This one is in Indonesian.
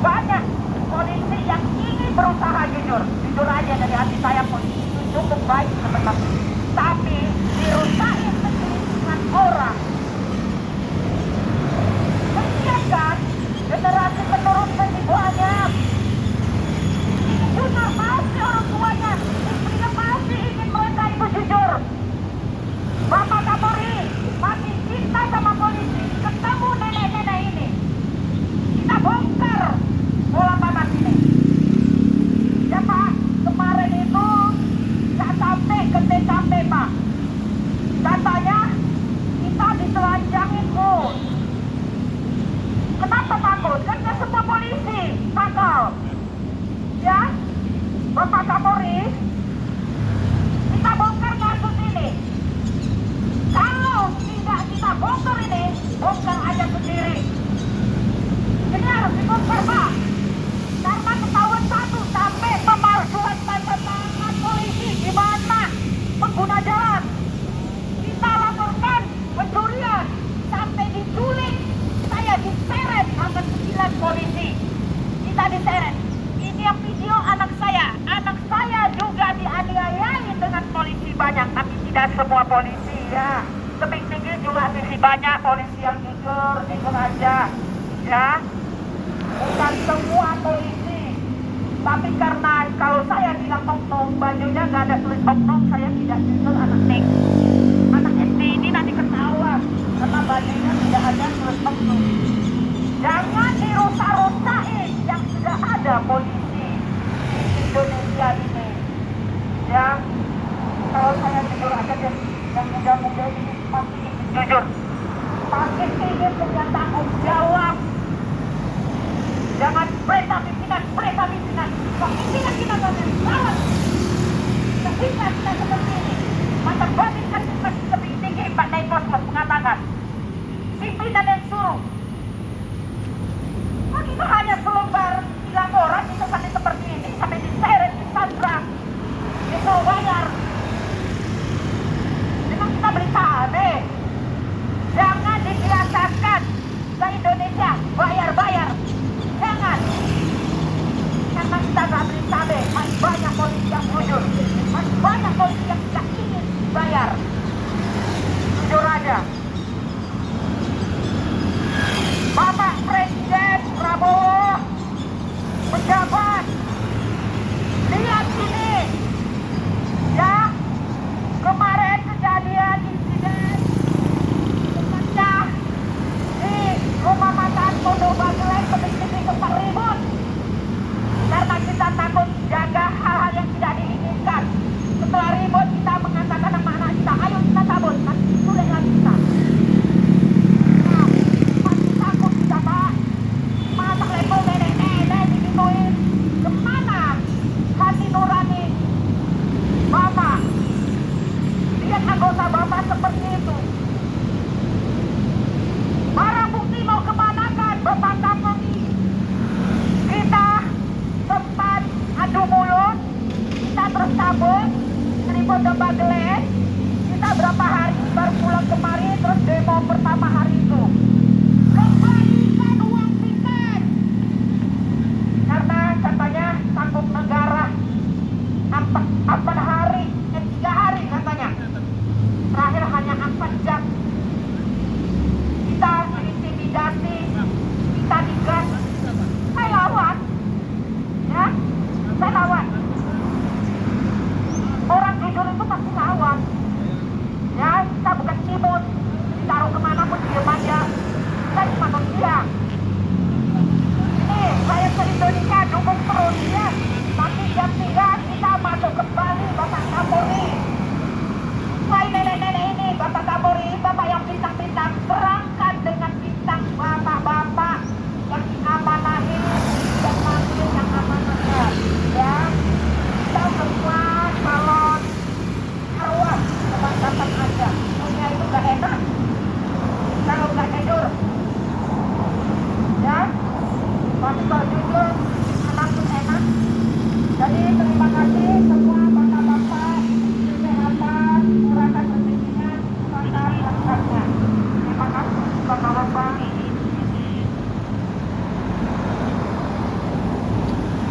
banyak polisi yang ingin berusaha jujur. Jujur aja dari hati saya, polisi itu cukup baik sebenarnya. Tapi dirusakin sendiri dengan orang. Kasihan kan? Generasi penerus masih banyak. Jujur pasti orang tuanya, istrinya pasti ingin mereka itu jujur. Bapak Kapolri masih cinta sama polisi. Ketemu nenek-nenek ini, kita bongkar bola panas ini. Ya Pak, kemarin itu nggak sampai ke TKP Pak. Katanya kita ditelanjangin Bu. Kenapa takut? Kan nggak semua polisi nakal. Ya, Bapak Kapolri, kita bongkar kasus ini. Kalau tidak kita bongkar ini, bongkar aja sendiri. Ini harus dibongkar Pak. Karena ketahuan satu, sampai pemalsuan tanda tangan polisi gimana pengguna jalan. Kita laporkan pencurian sampai diculik. Saya diseret sama 9 polisi. Kita diseret. Ini yang video anak saya. Anak saya juga dianiayai dengan polisi banyak, tapi tidak semua polisi ya. Tebing tinggi juga sisi banyak polisi yang jujur aja. Ya. Bukan semua polisi. Tapi karena kalau saya bilang oknum, bajunya nggak ada tulis oknum, saya tidak jujur anak TK. Anak SD ini nanti ketahuan karena bajunya tidak ada tulis oknum. Jangan dirusak-rusakin yang sudah ada polisi di Indonesia ini. Ya, kalau saya jujur aja deh, yang muda-muda ini pasti ingin jujur, pasti ingin punya tanggung jawab. Jangan perintah pimpinan. Kok pimpinan kita nggak ada salah? Kita seperti ini.